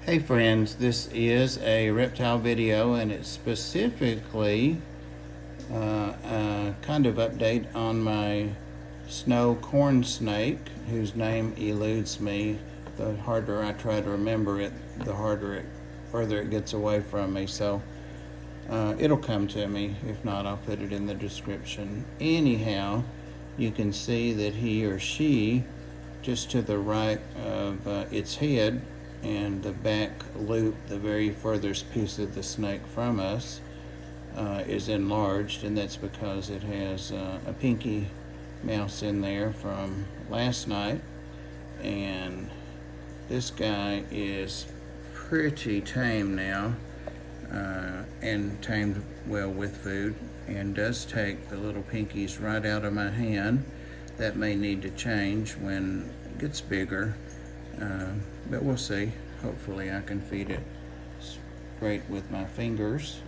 Hey friends, this is a reptile video and it's specifically a kind of update on my snow corn snake, whose name eludes me. The harder I try to remember it, the further it gets away from me. So it'll come to me. If not, I'll put it in the description. Anyhow, you can see that he or she, just to the right of its head, and the back loop, the very furthest piece of the snake from us, is enlarged, and that's because it has a pinky mouse in there from last night. And this guy is pretty tame now, and tamed well with food, and does take the little pinkies right out of my hand. That may need to change when it gets bigger. But we'll see. Hopefully I can feed it straight with my fingers.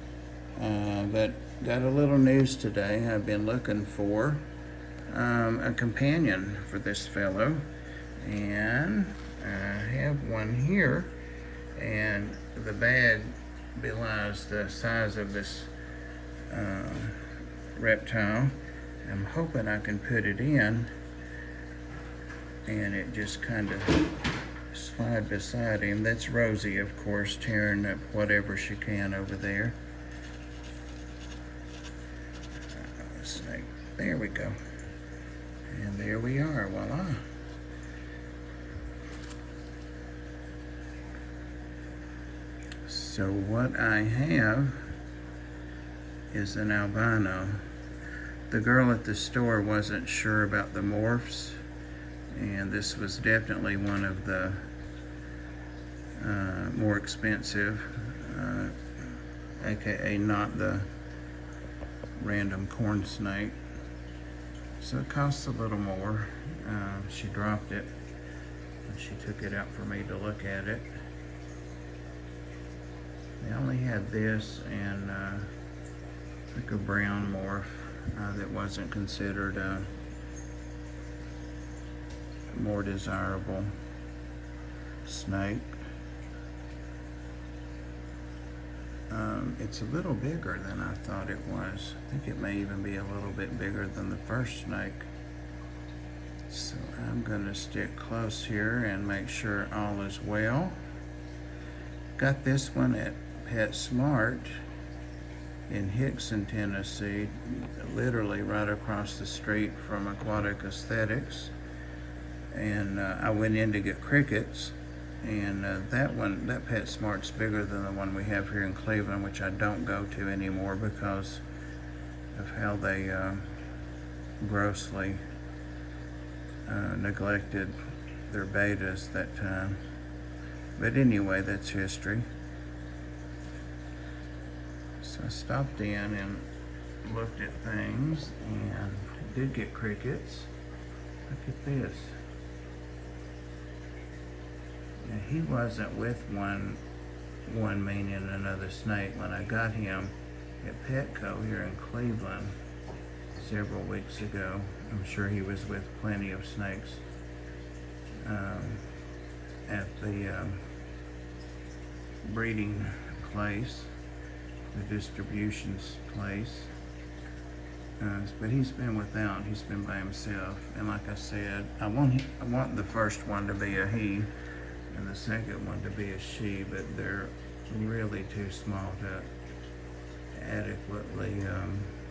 But got a little news today. I've been looking for a companion for this fellow, and I have one here, and the bag belies the size of this reptile. I'm hoping I can put it in and it just kind of slide beside him. That's Rosie, of course, tearing up whatever she can over there. Snake. There we go. And there we are. Voila. So what I have is an albino. The girl at the store wasn't sure about the morphs, and this was definitely one of the more expensive, aka not the random corn snake. So it costs a little more. She dropped it and she took it out for me to look at it. They only had this and like a brown morph that wasn't considered more desirable snake. It's a little bigger than I thought it was. I think it may even be a little bit bigger than the first snake. So I'm gonna stick close here and make sure all is well. Got this one at PetSmart in Hickson, Tennessee, literally right across the street from Aquatic Aesthetics. And I went in to get crickets, and that PetSmart's bigger than the one we have here in Cleveland, which I don't go to anymore because of how they grossly neglected their betas that time. But anyway, that's history. So I stopped in and looked at things and did get crickets. Look at this. Now, he wasn't with one meaning another snake when I got him at Petco here in Cleveland several weeks ago. I'm sure he was with plenty of snakes at the breeding place, the distributions place. But he's been without. He's been by himself. And like I said, I want the first one to be a he and the second one to be a she, but they're really too small to adequately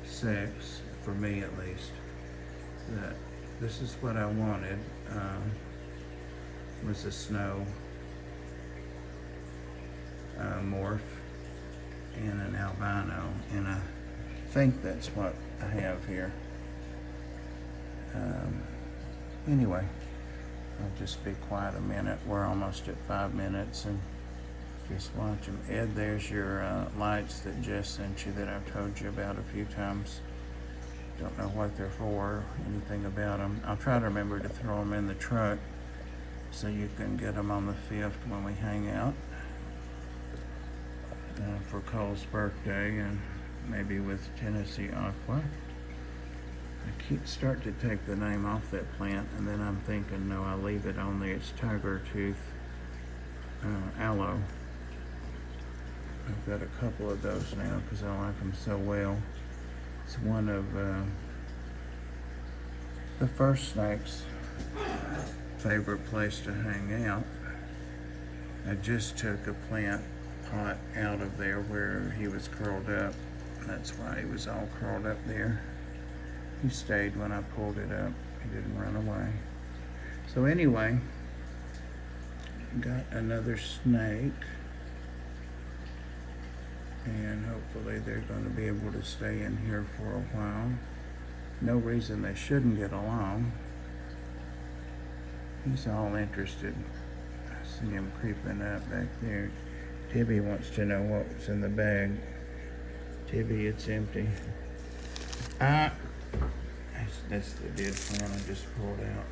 sex, for me at least. This is what I wanted, was a snow morph and an albino, and I think that's what I have here. Anyway, I'll just be quiet a minute. We're almost at 5 minutes, and just watch them. Ed, there's your lights that Jess sent you that I've told you about a few times. Don't know what they're for, anything about them. I'll try to remember to throw them in the truck so you can get them on the 5th when we hang out for Cole's birthday, and maybe with Tennessee Aqua. I start to take the name off that plant, and then I'm thinking, no, I'll leave it on there. It's tiger tooth aloe. I've got a couple of those now because I like them so well. It's one of the first snake's favorite place to hang out. I just took a plant pot out of there where he was curled up. That's why he was all curled up there. He stayed when I pulled it up. He didn't run away. So anyway, got another snake. And hopefully they're going to be able to stay in here for a while. No reason they shouldn't get along. He's all interested. I see him creeping up back there. Tibby wants to know what's in the bag. Tibby, it's empty. That's the dead plant I just pulled out.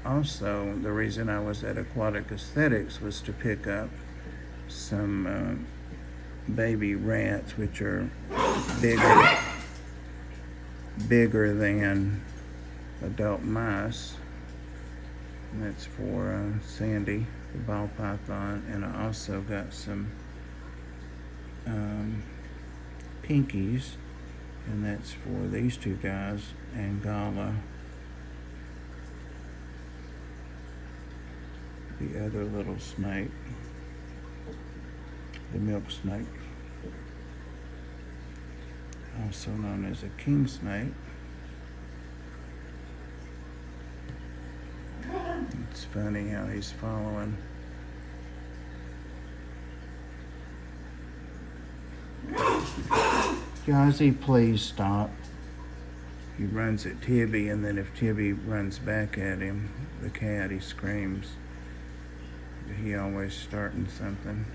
Also, the reason I was at Aquatic Aesthetics was to pick up some baby rats, which are bigger than adult mice. And that's for Sandy, the ball python. And I also got some pinkies, and that's for these two guys, Angala. The other little snake, the milk snake, also known as a king snake. It's funny how he's following. Jazzy, please stop. He runs at Tibby, and then if Tibby runs back at him, the cat, he screams. He always starting something.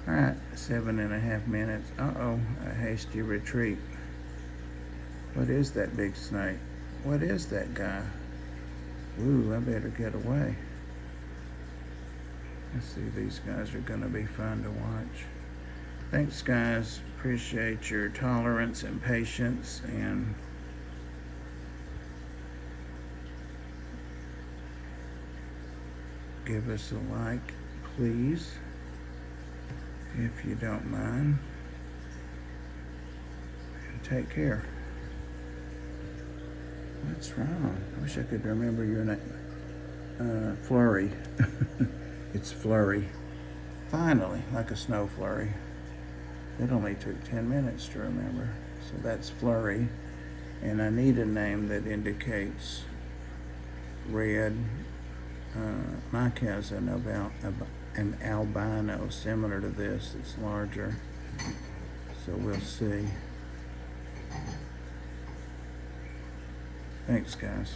All right, 7.5 minutes. Uh-oh, a hasty retreat. What is that big snake? What is that guy? Ooh, I better get away. I see these guys are gonna be fun to watch. Thanks, guys. Appreciate your tolerance and patience, and give us a like, please, if you don't mind. And take care. What's wrong? I wish I could remember your name. Flurry. It's Flurry. Finally, like a snow flurry. It only took 10 minutes to remember. So that's Flurry. And I need a name that indicates red. Mike has an albino similar to this. It's larger, so we'll see. Thanks, guys.